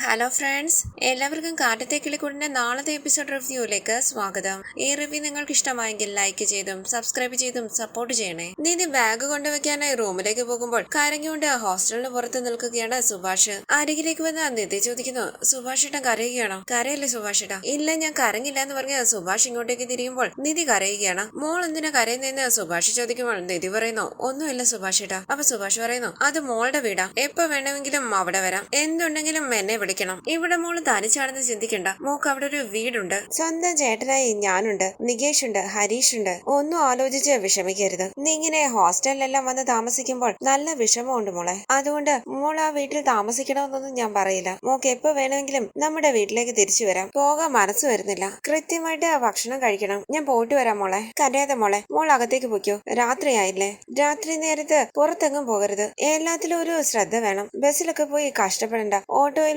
Hello friends, എല്ലാവർക്കും കാറ്റത്തെ കിളിക്കൂടിന്റെ നാളത്തെ episode റിവ്യൂയിലേക്ക് സ്വാഗതം. ഈ റിവ്യൂ നിങ്ങൾക്ക് ഇഷ്ടമായെങ്കിൽ ലൈക്ക് ചെയ്തും സബ്സ്ക്രൈബ് ചെയ്തും സപ്പോർട്ട് ചെയ്യണേ. നീതി ബാഗ് കൊണ്ടുവയ്ക്കാനായി റൂമിലേക്ക് പോകുമ്പോൾ കരഞ്ഞുകൊണ്ട് ഹോസ്റ്റലിന് പുറത്ത് നിൽക്കുകയാണ് സുഭാഷ്. അരികിലേക്ക് വന്ന് നിധി ചോദിക്കുന്നു, സുഭാഷ് ഏട്ടൻ കരയുകയാണോ? കരയല്ലേ സുഭാഷ് ഏട്ടാ? ഇല്ല, ഞാൻ കരഞ്ഞില്ല എന്ന് പറഞ്ഞ് സുഭാഷ് ഇങ്ങോട്ടേക്ക് തിരിയുമ്പോൾ നിധി കരയുകയാണ്. മോൾ എന്തിനാ കരയുന്നതെന്ന് സുഭാഷ് ചോദിക്കുമ്പോൾ നിധി പറയുന്നു, ഒന്നുമില്ല സുഭാഷ് ഏട്ടാ. അപ്പൊ സുഭാഷ് പറയുന്നു, അത് മോളുടെ വീടാ, എപ്പോ വേണമെങ്കിലും അവിടെ വരാം, എന്തുണ്ടെങ്കിലും എന്നെ വിളിക്കണം. ഇവിടെ മോള് തനിച്ചാണെന്ന് ചിന്തിക്കണ്ട, മോക്ക് അവിടെ ഒരു വീടുണ്ട്, സ്വന്തം ചേട്ടനായി ഞാനുണ്ട്, നികേഷ് ഉണ്ട്, ഹരീഷ് ഉണ്ട്. ഒന്നും ആലോചിച്ച് വിഷമിക്കരുത്. നീ ഇങ്ങനെ ഹോസ്റ്റലിലെല്ലാം വന്ന് താമസിക്കുമ്പോൾ നല്ല വിഷമമുണ്ട് മോളെ. അതുകൊണ്ട് മോൾ ആ വീട്ടിൽ താമസിക്കണമെന്നൊന്നും ഞാൻ പറയില്ല. മോക്ക് എപ്പോ വേണമെങ്കിലും നമ്മുടെ വീട്ടിലേക്ക് തിരിച്ചു വരാം. പോകാൻ മനസ്സ് വരുന്നില്ല. കൃത്യമായിട്ട് ഭക്ഷണം കഴിക്കണം. ഞാൻ പോയിട്ട് വരാം മോളെ. കരയാതെ മോളെ. മോൾ അകത്തേക്ക് പൊയ്ക്കോ. രാത്രിയായില്ലേ. രാത്രി നേരത്ത് പുറത്തെങ്ങും പോകരുത്. എല്ലാത്തിലും ഒരു ശ്രദ്ധ വേണം. ബസ്സിലൊക്കെ പോയി കഷ്ടപ്പെടണ്ട.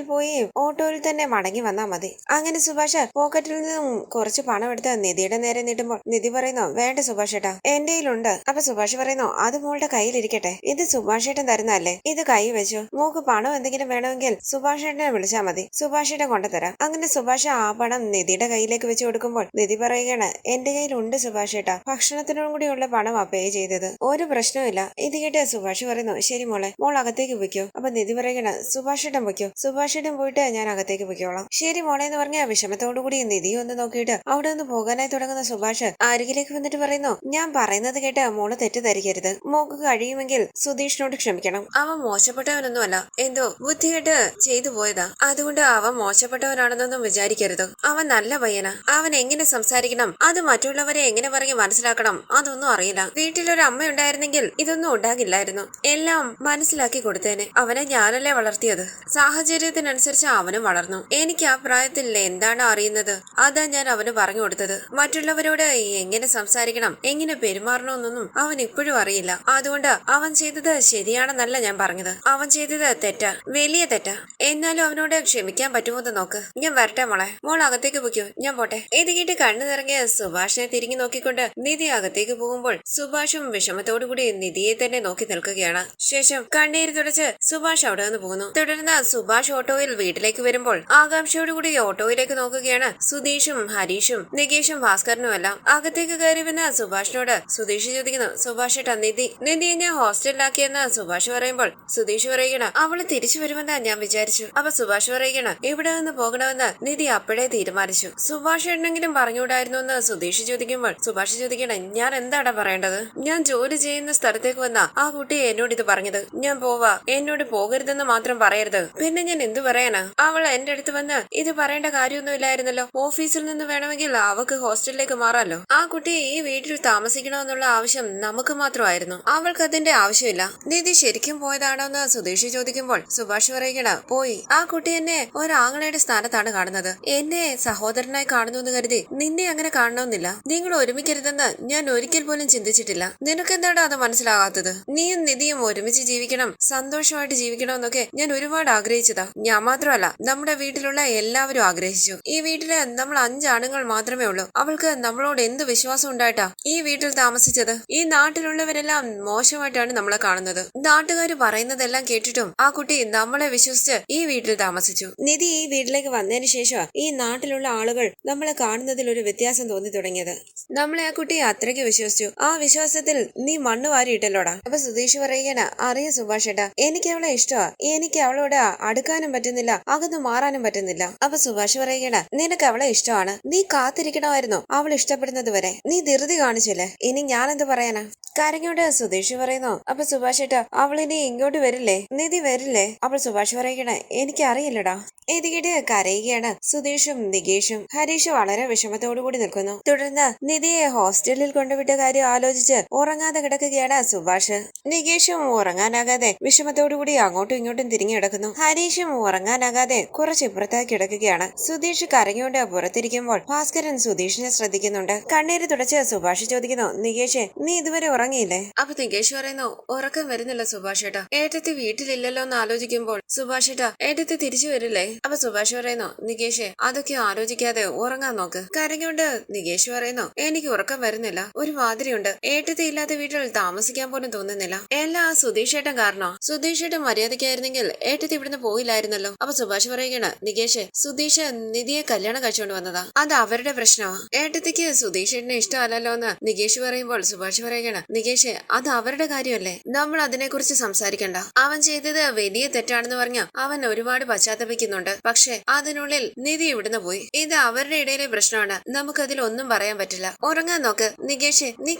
ഓട്ടോയിൽ തന്നെ മടങ്ങി വന്നാ മതി. അങ്ങനെ സുഭാഷ് പോക്കറ്റിൽ നിന്നും കുറച്ച് പണം എടുത്ത് നിധിയുടെ നേരെ നീട്ടുമ്പോൾ നിധി പറയുന്നു, വേണ്ട സുഭാഷ് ഏട്ടാ, എന്റെ കയ്യിലുണ്ട്. അപ്പൊ സുഭാഷ് പറയുന്നു, അത് മോളുടെ കയ്യിലിരിക്കട്ടെ. ഇത് സുഭാഷ് ഏട്ടൻ തരുന്നല്ലേ, ഇത് കൈ വെച്ചു. മോക്ക് പണം എന്തെങ്കിലും വേണമെങ്കിൽ സുഭാഷ് ഏട്ടനെ വിളിച്ചാൽ മതി, സുഭാഷ് ഏട്ടൻ കൊണ്ടുതരാം. അങ്ങനെ സുഭാഷ് ആ പണം നിധിയുടെ കയ്യിലേക്ക് വെച്ച് കൊടുക്കുമ്പോൾ നിധി പറയുകയാണ്, എന്റെ കയ്യിലുണ്ട് സുഭാഷ് ഏട്ടാ, ഭക്ഷണത്തിനും കൂടിയുള്ള പണമാ പേ ചെയ്തത്, ഒരു പ്രശ്നവുമില്ല. ഇത് കേട്ട് സുഭാഷ് പറയുന്നു, ശരി മോളെ, മോൾ അകത്തേക്ക് പൊയ്ക്കോ. അപ്പൊ നിധി പറയുകയാണ്, സുഭാഷ് ഏട്ടൻ പൊയ്ക്കോ, സുഭാഷ് ഏട്ടൻ പോയിട്ട് ഞാൻ അകത്തേക്ക് പൊയ്ക്കോളാം. ശരി മോളെ എന്ന് പറഞ്ഞ വിഷമത്തോടുകൂടി നിധി ഒന്ന് നോക്കിയിട്ട് അവിടെ ഒന്ന് പോകാനായി തുടങ്ങുന്ന സുഭാഷ് അരികിലേക്ക് വന്നിട്ട് പറയുന്നു, ഞാൻ പറയുന്നത് കേട്ട് മോള് തെറ്റിദ്ധരിക്കരുത്. മോക്ക് കഴിയുമെങ്കിൽ സുധീഷിനോട് ക്ഷമിക്കണം. അവൻ മോശപ്പെട്ടവനൊന്നുമല്ല, എന്തോ ബുദ്ധികെട്ട് ചെയ്തു പോയതാ. അതുകൊണ്ട് അവൻ മോശപ്പെട്ടവനാണെന്നൊന്നും വിചാരിക്കരുത്. അവൻ നല്ല പയ്യനാ. അവൻ എങ്ങനെ സംസാരിക്കണം, അത് മറ്റുള്ളവരെ എങ്ങനെ പറഞ്ഞ് മനസ്സിലാക്കണം, അതൊന്നും അറിയില്ല. വീട്ടിലൊരു അമ്മ ഉണ്ടായിരുന്നെങ്കിൽ ഇതൊന്നും ഉണ്ടാകില്ലായിരുന്നു. എല്ലാം മനസ്സിലാക്കി കൊടുത്തേനെ. അവനെ ഞാനല്ലേ വളർത്തിയത്. സാഹചര്യത്തിനനുസരിച്ച് അവനും വളർന്നു. എനിക്ക് ആ പ്രായത്തിൽ എന്താണ് അറിയുന്നത്, അതാ ഞാൻ അവന് പറഞ്ഞു കൊടുത്തത്. മറ്റുള്ളവരോട് എങ്ങനെ സംസാരിക്കണം, എങ്ങനെ പെരുമാറണമെന്നൊന്നും അവൻ ഇപ്പോഴും അറിയില്ല. അതുകൊണ്ട് അവൻ ചെയ്തത് ശരിയാണെന്നല്ല ഞാൻ പറഞ്ഞത്, അവൻ ചെയ്തത് തെറ്റാ, വലിയ തെറ്റാ. എന്നാലും അവനോട് ക്ഷമിക്കാൻ പറ്റുമോന്ന് നോക്ക്. ഞാൻ വരട്ടെ മോളെ, മോൾ അകത്തേക്ക് പൊയ്ക്കോ, ഞാൻ പോട്ടെ. ഇത് കേട്ട് കണ്ണു നിറങ്ങിയ സുഭാഷിനെ തിരിഞ്ഞു നോക്കിക്കൊണ്ട് നിധി അകത്തേക്ക് പോകുമ്പോൾ സുഭാഷും വിഷമത്തോടുകൂടി നിധിയെ തന്നെ നോക്കി നിൽക്കുകയാണ്. ശേഷം കണ്ണീര് തുടച്ച് സുഭാഷ് അവിടെ നിന്ന് പോകുന്നു. തുടർന്ന് സുഭാഷ് ഓട്ടോയിൽ വീട്ടിലേക്ക് വരുമ്പോൾ ആകാംക്ഷയോടുകൂടി ഓട്ടോയിലേക്ക് നോക്കുകയാണ് സുധീഷും ഹരീഷും നികേഷും ഭാസ്കരനും എല്ലാം. അകത്തേക്ക് കയറി വന്ന സുഭാഷിനോട് സുധീഷ് ചോദിക്കുന്നു, സുഭാഷ് ഏട്ടാ, നിധിയെ ഞാൻ ഹോസ്റ്റലിലാക്കിയെന്ന് സുഭാഷ് പറയുമ്പോൾ സുധീഷ് പറയുകയാണ്, അവള് തിരിച്ചു വരുമെന്നാ ഞാൻ വിചാരിച്ചു. അപ്പൊ സുഭാഷ് പറയുകയാണ്, ഇവിടെ നിന്ന് പോകണമെന്ന് നിധി അപ്പോഴേ തീരുമാനിച്ചു. സുഭാഷ് ഏട്ടനെങ്കിലും പറഞ്ഞുകൂടായിരുന്നു എന്ന് സുധീഷ് ചോദിക്കുമ്പോൾ സുഭാഷ് ചോദിക്കണം, ഞാൻ എന്താടാ പറയേണ്ടത്? ഞാൻ ജോലി ചെയ്യുന്ന സ്ഥലത്തേക്ക് വന്ന ആ കുട്ടി എന്നോട് ഇത് പറഞ്ഞത്. ഞാൻ പോവാ, എന്നോട് പോകരുതെന്ന് മാത്രം പറയരുത്. പിന്നെ ഞാൻ എന്തു പറയാനാ? അവൾ എന്റെ അടുത്ത് വന്ന് ഇത് പറയേണ്ട കാര്യമൊന്നുമില്ലായിരുന്നല്ലോ. ഓഫീസിൽ നിന്ന് വേണമെങ്കിൽ അവക്ക് ഹോസ്റ്റലിലേക്ക് മാറാലോ. ആ കുട്ടി ഈ വീട്ടിൽ താമസിക്കണമെന്നുള്ള ആവശ്യം നമുക്ക് മാത്രമായിരുന്നു. അവൾക്ക് അതിന്റെ ആവശ്യമില്ല. നിധി ശരിക്കും പോയതാണോ എന്ന് സുധീഷ് ചോദിക്കുമ്പോൾ സുഭാഷ് പറയുകയാണ്, പോയി. ആ കുട്ടി എന്നെ ഒരാങ്ങളയുടെ സ്ഥാനത്താണ് കാണുന്നത്. എന്നെ സഹോദരനായി കാണുന്നു എന്ന് കരുതി നിന്നെ അങ്ങനെ കാണണമെന്നില്ല. നിങ്ങൾ ഒരുമിക്കരുതെന്ന് ഞാൻ ഒരിക്കൽ പോലും ചിന്തിച്ചിട്ടില്ല. നിനക്കെന്താണ് അത് മനസ്സിലാകാത്തത്? നീയും നിധിയും ഒരുമിച്ച് ജീവിക്കണം, സന്തോഷമായിട്ട് ജീവിക്കണം എന്നൊക്കെ ഞാൻ ഒരുപാട് ആഗ്രഹിച്ചതാ. ഞാൻ മാത്രമല്ല, നമ്മുടെ വീട്ടിലുള്ള എല്ലാവരും ആഗ്രഹിച്ചു. ഈ വീട്ടില് നമ്മൾ 5 ആണുങ്ങൾ മാത്രമേ ഉള്ളൂ. അവൾക്ക് നമ്മളോട് എന്ത് വിശ്വാസം ഉണ്ടായിട്ടാ ഈ വീട്ടിൽ താമസിച്ചത്? ഈ നാട്ടിലുള്ളവരെല്ലാം മോശമായിട്ടാണ് നമ്മളെ കാണുന്നത്. നാട്ടുകാർ പറയുന്നതെല്ലാം കേട്ടിട്ടും ആ കുട്ടി നമ്മളെ വിശ്വസിച്ച് ഈ വീട്ടിൽ താമസിച്ചു. നിധി ഈ വീട്ടിലേക്ക് വന്നതിന് ശേഷം ഈ നാട്ടിലുള്ള ആളുകൾ നമ്മളെ കാണുന്നതിൽ ഒരു വ്യത്യാസം തോന്നി തുടങ്ങിയത്. നമ്മളെ ആ കുട്ടി അത്രയ്ക്ക് വിശ്വസിച്ചു. ആ വിശ്വാസത്തിൽ നീ മണ്ണ് വാരിയിട്ടല്ലോടാ. അപ്പൊ സുധീഷ് പറയുകയാണ്, അറിയ സുഭാഷ് ഏട്ടാ, എനിക്ക് അവളെ ഇഷ്ടമാ. എനിക്ക് അവളോട് അടുക്കാനും പറ്റുന്നില്ല, അകന്ന് മാറാനും പറ്റുന്നില്ല. അപ്പൊ സുഭാഷ് പറയുകയാണ്, നിനക്ക് അവളെ ഇഷ്ടമാണ്, നീ കാത്തിരിക്കണമായിരുന്നു അവൾ ഇഷ്ടപ്പെടുന്നത് വരെ. നീ ധൃതി കാണിച്ചില്ലേ, ഇനി ഞാൻ എന്ത് പറയാനാ? കരഞ്ഞോണ്ട് സുധീഷ് പറയുന്നു. അപ്പൊ സുഭാഷ് ഏട്ടാ, അവളിനി ഇങ്ങോട്ട് വരില്ലേ? നിധി വരില്ലേ? അപ്പോൾ സുഭാഷ് പറയുകയാണ്, എനിക്ക് അറിയില്ലടാ. ഇത് കേട്ട് കരയുകയാണ് സുധീഷും നികേഷും. ഹരീഷ് വളരെ വിഷമത്തോടുകൂടി നിൽക്കുന്നു. തുടർന്ന് നിധിയെ ഹോസ്റ്റലിൽ കൊണ്ടുവിട്ട കാര്യം ആലോചിച്ച് ഉറങ്ങാതെ കിടക്കുകയാണ് സുഭാഷ്. നികേഷും ഉറങ്ങാനാകാതെ വിഷമത്തോടുകൂടി അങ്ങോട്ടും ഇങ്ങോട്ടും തിരിഞ്ഞു കിടക്കുന്നു. ഹരീഷും ഉറങ്ങാനാകാതെ കുറച്ച് ഇപ്പുറത്തേക്ക് കിടക്കുകയാണ്. സുധീഷ് കരഞ്ഞുകൊണ്ട് പുറത്തിരിക്കുമ്പോൾ ഭാസ്കരൻ സുധീഷിനെ ശ്രദ്ധിക്കുന്നുണ്ട്. കണ്ണീര് തുടച്ച് സുഭാഷ് ചോദിക്കുന്നു, നികേഷ്, നീ ഇതുവരെ ഉറങ്ങിയില്ലേ? അപ്പൊ നികേഷ് പറയുന്നു, ഉറക്കം വരുന്നില്ല സുഭാഷ് ഏട്ടാ, ഏട്ടത്തി വീട്ടിലില്ലല്ലോ എന്ന് ആലോചിക്കുമ്പോൾ. സുഭാഷ് ഏട്ടാ, ഏട്ടത്തി തിരിച്ചു വരില്ലേ? അപ്പൊ സുഭാഷ് പറയുന്നു, നികേഷ്, അതൊക്കെ ആലോചിക്കാതെ ഉറങ്ങാൻ നോക്ക്. കരഞ്ഞുകൊണ്ട് നികേഷ് പറയുന്നു, എനിക്ക് ഉറക്കം വരുന്നില്ല, ഒരു മാതിരിയുണ്ട്. ഏട്ടത്തി ഇല്ലാത്ത വീട്ടിൽ താമസിക്കാൻ പോലും തോന്നുന്നില്ല. എല്ലാം സുധീഷ് ഏട്ടൻ കാരണോ? സുധീഷ് ഏട്ടൻ മര്യാദയ്ക്കായിരുന്നെങ്കിൽ ഏട്ടത്തി ഇവിടുന്ന് പോയില്ലായിരുന്നല്ലോ. അപ്പൊ സുഭാഷ് പറയുകയാണ്, നികേഷ് സുധീഷ് നിധിയെ കല്യാണം കഴിച്ചുകൊണ്ട് വന്നതാ, അത് അവരുടെ പ്രശ്നമാ. ഏട്ടത്തിക്ക് സുധീഷിനെ ഇഷ്ടമല്ലല്ലോ എന്ന് നികേഷ് പറയുമ്പോൾ സുഭാഷ് പറയുകയാണ്, നികേഷ് അത് അവരുടെ കാര്യമല്ലേ, നമ്മൾ അതിനെക്കുറിച്ച് സംസാരിക്കണ്ട. അവൻ ചെയ്തത് വലിയ തെറ്റാണെന്ന് പറഞ്ഞ അവൻ ഒരുപാട് പശ്ചാത്തപിക്കുന്നുണ്ട്. പക്ഷെ അതിനുള്ളിൽ നിധി ഇവിടുന്ന് പോയി. ഇത് അവരുടെ ഇടയിലെ പ്രശ്നമാണ്, നമുക്കതിൽ ഒന്നും പറയാൻ പറ്റില്ല. ഉറങ്ങാൻ നോക്ക് നികേഷ്, നീ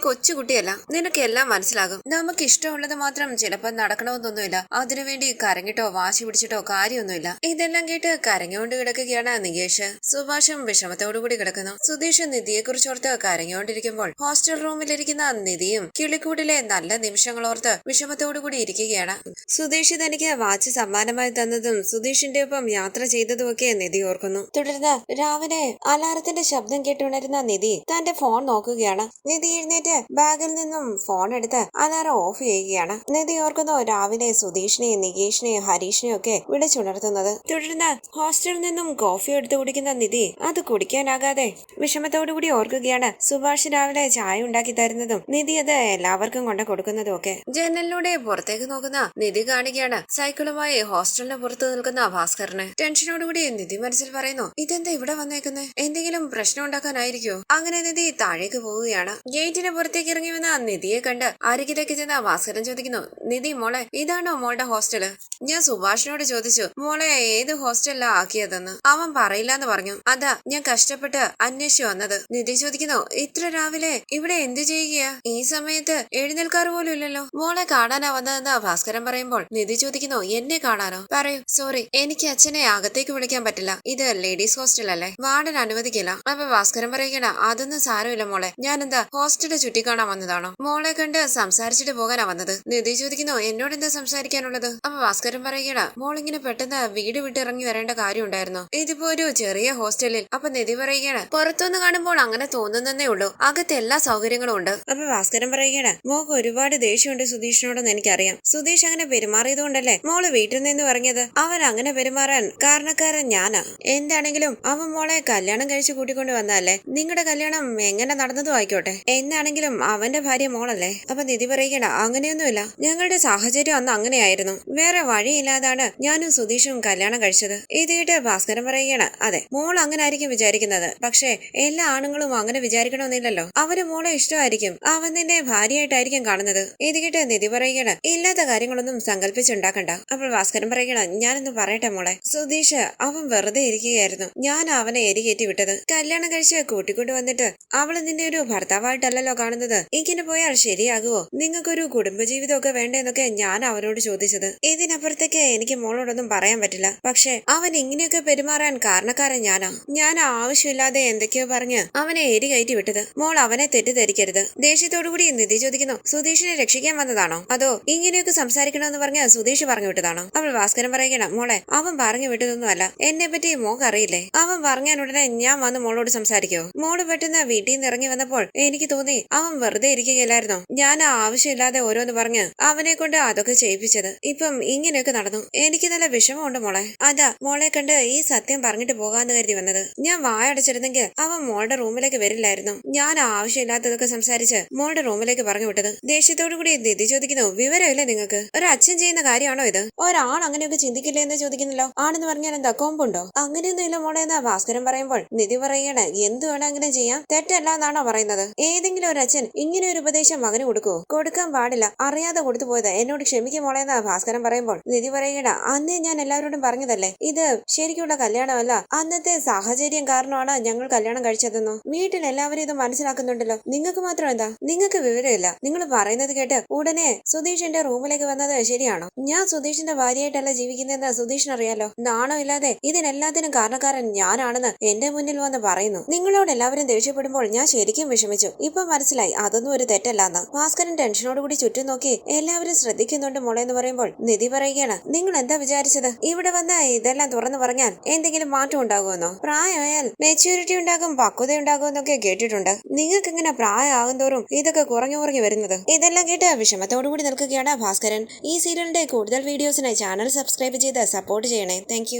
കൊച്ചുകുട്ടിയല്ല, നിനക്കെല്ലാം മനസ്സിലാകും. നമുക്ക് ഇഷ്ടമുള്ളത് മാത്രം ചിലപ്പോൾ നടക്കണമെന്നൊന്നുമില്ല. അതിനുവേണ്ടി കരങ്ങിട്ടോ വാശി പിടിച്ചിട്ടോ കാര്യമൊന്നുമില്ല. ഇതെല്ലാം കേട്ട് കരഞ്ഞുകൊണ്ട് കിടക്കുകയാണ് നികേഷ്. സുഭാഷും വിഷമത്തോടുകൂടി കിടക്കുന്നു. സുധീഷ് നിധിയെ കുറിച്ചോർത്ത് കരഞ്ഞുകൊണ്ടിരിക്കുമ്പോൾ ഹോസ്റ്റൽ റൂമിലിരിക്കുന്ന നിധിയും കിളിക്കൂടിലെ നല്ല നിമിഷങ്ങളോർത്ത് വിഷമത്തോടുകൂടി ഇരിക്കുകയാണ്. സുധീഷ് തനിക്ക് വാച്ച് സമ്മാനമായി തന്നതും സുധീഷിന്റെ ഒപ്പം യാത്ര ചെയ്തതുമൊക്കെ നിധി ഓർക്കുന്നു. തുടർന്ന് രാവിലെ അലാറത്തിന്റെ ശബ്ദം കേട്ടുണരുന്ന നിധി തന്റെ ഫോൺ നോക്കുകയാണ്. നിധി എഴുന്നേറ്റ് ബാഗിൽ നിന്നും ഫോൺ എടുത്ത് അലാറം ഓഫ് ചെയ്യുകയാണ്. നിധി ഓർക്കുന്നു രാവിലെ സുധീഷിനെയും നികേഷിനെയും ഹരീഷിനെയും ഒക്കെ വിളിച്ചുണർത്തുന്നത്. തുടർന്ന് ഹോസ്റ്റലിൽ നിന്നും കോഫി എടുത്ത് കുടിക്കുന്ന നിധി അത് കുടിക്കാനാകാതെ വിഷമത്തോടുകൂടി ഓർക്കുകയാണ് സുഭാഷ് രാവിലെ ചായ ഉണ്ടാക്കി തരുന്നതും നിധി അത് എല്ലാവർക്കും കൊണ്ട് കൊടുക്കുന്നതും ഒക്കെ. ജനലിലൂടെ പുറത്തേക്ക് നോക്കുന്ന നിധി കാണുകയാണ് സൈക്കിളുമായി ഹോസ്റ്റലിന് പുറത്ത് നിൽക്കുന്ന ഭാസ്കറിനെ. ടെൻഷനോടുകൂടി നിധി മനസ്സിൽ പറയുന്നു, ഇതെന്താ ഇവിടെ വന്നേക്കുന്നത്, എന്തെങ്കിലും പ്രശ്നം ഉണ്ടാക്കാനായിരിക്കോ? അങ്ങനെ നിധി താഴേക്ക് പോവുകയാണ്. ഗേറ്റിന് പുറത്തേക്ക് ഇറങ്ങി വന്ന നിധിയെ കണ്ട് അരികിലേക്ക് ചെന്ന ഭാസ്കരൻ ചോദിക്കുന്നു, നിധി മോളെ ഇതാണോ മോളുടെ ഹോസ്റ്റല്? ഞാൻ സുഭാഷിനോട് ചോദിച്ചു മോളെ ഏത് ഹോസ്റ്റലിലാ ആക്കിയതെന്ന്. അവൻ പറയില്ലാന്ന് പറഞ്ഞു. അതാ ഞാൻ കഷ്ടപ്പെട്ട് അന്വേഷിച്ചു വന്നത്. നിധി ചോദിക്കുന്നു, ഇത്ര രാവിലെ ഇവിടെ എന്ത് ചെയ്യുകയാ? ഈ സമയത്ത് എഴുന്നേൽക്കാറ് പോലും ഇല്ലല്ലോ. മോളെ കാണാനാ വന്നതെന്ന് ഭാസ്കരൻ പറയുമ്പോൾ നിധി ചോദിക്കുന്നു, എന്നെ കാണാനോ? പറയൂ. സോറി, എനിക്ക് അച്ഛനെ അകത്തേക്ക് വിളിക്കാൻ പറ്റില്ല, ഇത് ലേഡീസ് ഹോസ്റ്റൽ അല്ലേ, വാർഡൻ അനുവദിക്കില്ല. അപ്പൊ ഭാസ്കരൻ പറയുകയാണ്, അതൊന്നും സാരമില്ല മോളെ, ഞാനെന്താ ഹോസ്റ്റല് ചുറ്റിക്കാണാൻ വന്നതാണോ? മോളെ കണ്ട് സംസാരിച്ചിട്ട് പോകാനാ വന്നത്. നിധി ചോദിക്കുന്നു, എന്നോട് എന്താ സംസാരിക്കാനുള്ളത്? അപ്പൊ ഭാസ്കരൻ പറയുകയാണ്, മോളിങ്ങനെ പെട്ടെന്ന് വീട് വിട്ടിറങ്ങി വരേണ്ട കാര്യം ഉണ്ടായിരുന്നോ? ഇതിപ്പോ ഒരു ചെറിയ ഹോസ്റ്റലിൽ. അപ്പൊ നിധി പറയുകയാണ്, പുറത്തുനിന്ന് കാണുമ്പോൾ അങ്ങനെ തോന്നുന്നേ ഉള്ളൂ, അകത്ത് എല്ലാ സൗകര്യങ്ങളും ഉണ്ട്. അപ്പൊ ഭാസ്കരൻ പറയുകയാണ്, മോക്ക് ഒരുപാട് ദേഷ്യമുണ്ട് സുധീഷിനോടെന്ന് എനിക്കറിയാം. സുധീഷ് അങ്ങനെ പെരുമാറിയതുകൊണ്ടല്ലേ മോള് വീട്ടിൽ നിന്ന് ഇറങ്ങിയത്. അവൻ അങ്ങനെ പെരുമാറാൻ കാരണക്കാരൻ ഞാനാ. എന്താണെങ്കിലും അവൻ മോളെ കല്യാണം കഴിച്ച് കൂട്ടിക്കൊണ്ട് വന്നതല്ലേ, നിങ്ങളുടെ കല്യാണം എങ്ങനെ നടന്നതും ആയിക്കോട്ടെ. എന്നാണെങ്കിലും അവന്റെ ഭാര്യ മോളല്ലേ. അപ്പൊ നിധി പറയുകയാണ്, അങ്ങനെയൊന്നുമില്ല, ഞങ്ങളുടെ സാഹചര്യം അന്ന് അങ്ങനെയായിരുന്നു, വേറെ വഴിയില്ലാതാണ് ഞാനും സുധീഷും കല്യാണം കഴിച്ചത്. ഇത് കേട്ട് ഭാസ്കരൻ പറയുകയാണ്, അതെ മോൾ അങ്ങനെ ആയിരിക്കും വിചാരിക്കുന്നത്, പക്ഷെ എല്ലാ ആണുങ്ങളും അങ്ങനെ വിചാരിക്കണമെന്നില്ലല്ലോ. അവന് മോളെ ഇഷ്ടമായിരിക്കും, അവൻ നിന്നെ ഭാര്യയായിട്ടായിരിക്കും കാണുന്നത്. ഇത് കേട്ട് നിധി പറയുകയാണ്, ഇല്ലാത്ത കാര്യങ്ങളൊന്നും സങ്കല്പിച്ചുണ്ടാക്കണ്ട. അപ്പോൾ ഭാസ്കരൻ പറയുകയാണ്, ഞാനൊന്ന് പറയട്ടെ മോളെ, സുധീഷ് അവൻ വെറുതെ ഇരിക്കുകയായിരുന്നു, ഞാൻ അവനെ എരികേറ്റി വിട്ടത്. കല്യാണം കഴിച്ച് കൂട്ടിക്കൊണ്ട് വന്നിട്ട് അവള് നിന്റെ ഒരു ഭർത്താവായിട്ടല്ലല്ലോ കാണുന്നത്. ഇങ്ങനെ പോയാൽ ശരിയാകുവോ? നിങ്ങൾക്കൊരു കുടുംബജീവിതമൊക്കെ വേണ്ടെന്നൊക്കെ ഞാൻ അവനോട് ചോദിച്ചത്. ഇതിനപ്പുറത്തേക്ക് എനിക്ക് മോളോടൊന്നും പറയാൻ പറ്റില്ല. പക്ഷെ അവൻ ഇങ്ങനെയൊക്കെ പെരുമാറാൻ കാരണക്കാരൻ ഞാനാ. ഞാൻ ആവശ്യമില്ലാതെ എന്തൊക്കെയോ പറഞ്ഞ് അവനെ എരി കയറ്റി വിട്ടത്. മോൾ അവനെ തെറ്റിദ്ധരിക്കരുത്. ദേഷ്യത്തോടുകൂടി നിധി ചോദിക്കുന്നു, സുധീഷിനെ രക്ഷിക്കാൻ വന്നതാണോ അതോ ഇങ്ങനെയൊക്കെ സംസാരിക്കണമെന്ന് പറഞ്ഞ് സുധീഷ് പറഞ്ഞു വിട്ടതാണോ? അവൾ ഭാസ്കരൻ പറയുകയാണ്, മോളെ അവൻ പറഞ്ഞു വിട്ടതൊന്നുമല്ല, എന്നെ പറ്റി മോക്ക് അറിയില്ലേ. അവൻ പറഞ്ഞാലുടനെ ഞാൻ വന്ന് മോളോട് സംസാരിക്കോ? മോള് പെട്ടെന്ന് വീട്ടിൽ നിന്ന് ഇറങ്ങി വന്നപ്പോൾ എനിക്ക് തോന്നി അവൻ വെറുതെ ഇരിക്കുകയല്ലായിരുന്നോ. ഞാൻ ആവശ്യമില്ലാതെ ഓരോന്ന് പറഞ്ഞ് അവനെ കൊണ്ട് അതൊക്കെ ചെയ്യിപ്പിച്ചത്. ഇപ്പം ഇങ്ങനെയൊക്കെ നടന്നു. എനിക്ക് നല്ല വിഷമമുണ്ട് മോളെ. അതാ മോളെ കണ്ട് ഈ സത്യം പറഞ്ഞിട്ട് പോകാന്ന് കരുതി വന്നത്. ഞാൻ വായടച്ചിരുന്നെങ്കിൽ അവൻ മോളുടെ റൂമിലേക്ക് വരില്ലായിരുന്നു. ഞാൻ ആവശ്യമില്ലാത്തതൊക്കെ സംസാരിച്ച് മോളുടെ റൂമിലേക്ക് പറഞ്ഞു വിട്ടത്. ദേഷ്യത്തോടു കൂടി നിധി ചോദിക്കുന്നു, വിവരമില്ലേ നിങ്ങൾക്ക്? ഒരു അച്ഛൻ ചെയ്യുന്ന കാര്യമാണോ ഇത്? ഒരാൺ അങ്ങനെയൊക്കെ ചിന്തിക്കില്ലേ എന്ന് ചോദിക്കുന്നല്ലോ. ആണെന്ന് പറഞ്ഞാൽ എന്താ കൊമ്പുണ്ടോ? അങ്ങനെയൊന്നും ഇല്ല മോളെ എന്ന് ഭാസ്കരൻ പറയുമ്പോൾ നിധി പറയുകയാണ്, എന്ത് വേണമെങ്കിലും ചെയ്യാം, തെറ്റല്ല എന്നാണോ പറയുന്നത്? ഏതെങ്കിലും ഒരു അച്ഛൻ ഇങ്ങനെ ഒരു ഉപദേശം മകന് കൊടുക്കുവോ? കൊടുക്കാൻ പാടില്ല, അറിയാതെ കൊടുത്തു പോയത്, എന്നോട് ക്ഷമിക്കും മോളെ എന്ന് ഭാസ്കരൻ പറയുമ്പോൾ നിധി പറയുകയാണ്, അന്നേ ഞാൻ എല്ലാവരോടും പറഞ്ഞതല്ലേ ഇത് ശരിക്കുള്ള കല്യാണമല്ല, അന്നത്തെ സാഹചര്യം കാരണമാണ് ഞങ്ങൾ കല്യാണം കഴിച്ചതെന്നോ. വീട്ടിൽ എല്ലാവരും ഇത് മനസ്സിലാക്കുന്നുണ്ടല്ലോ, നിങ്ങൾക്ക് മാത്രം എന്താ? നിങ്ങൾക്ക് വിവരമില്ല. നിങ്ങൾ പറയുന്നത് കേട്ട് ഉടനെ സുധീഷ് എന്റെ റൂമിലേക്ക് വന്നത് ശരിയാണോ? ഞാൻ സുധീഷിന്റെ ഭാര്യയായിട്ടല്ല ജീവിക്കുന്നതെന്ന് സുധീഷിന് അറിയാലോ. നാണോ ഇല്ലാതെ ഇതിനെല്ലാത്തിനും കാരണക്കാരൻ ഞാനാണെന്ന് എന്റെ മുന്നിൽ വന്ന് പറയുന്നു. നിങ്ങളോട് എല്ലാവരും ദേഷ്യപ്പെടുമ്പോൾ ഞാൻ ശരിക്കും വിഷമിച്ചു. ഇപ്പൊ മനസ്സിലായി അതൊന്നും ഒരു തെറ്റല്ലാന്ന്. ഭാസ്കരൻ ടെൻഷനോടുകൂടി ചുറ്റും നോക്കി എല്ലാവരും ശ്രദ്ധിക്കുന്നുണ്ട് മോളെ എന്ന് പറയുമ്പോൾ നിധി പറയുകയാണ്, നിങ്ങൾ എന്താ വിചാരിച്ചത് ഇവിടെ വന്ന് ഇതെല്ലാം തുറന്നു പറഞ്ഞാൽ എന്തെങ്കിലും മാറ്റം ഉണ്ടാകുമെന്നോ? പ്രായമായാൽ മെച്യൂരിറ്റി ഉണ്ടാകും, പക്വത ഉണ്ടാകും എന്നൊക്കെ കേട്ടിട്ടുണ്ട്. നിങ്ങൾക്ക് ഇങ്ങനെ പ്രായമാകും തോറും ഇതൊക്കെ കുറഞ്ഞു വരുന്നത്. ഇതെല്ലാം കേട്ട് വിഷമത്തോടുകൂടി നിൽക്കുകയാണ് ഭാസ്കരൻ. ഈ സീരിയലിന്റെ കൂടുതൽ വീഡിയോസിനായി ചാനൽ സബ്സ്ക്രൈബ് ചെയ്ത് സപ്പോർട്ട് ചെയ്യണേ. താങ്ക്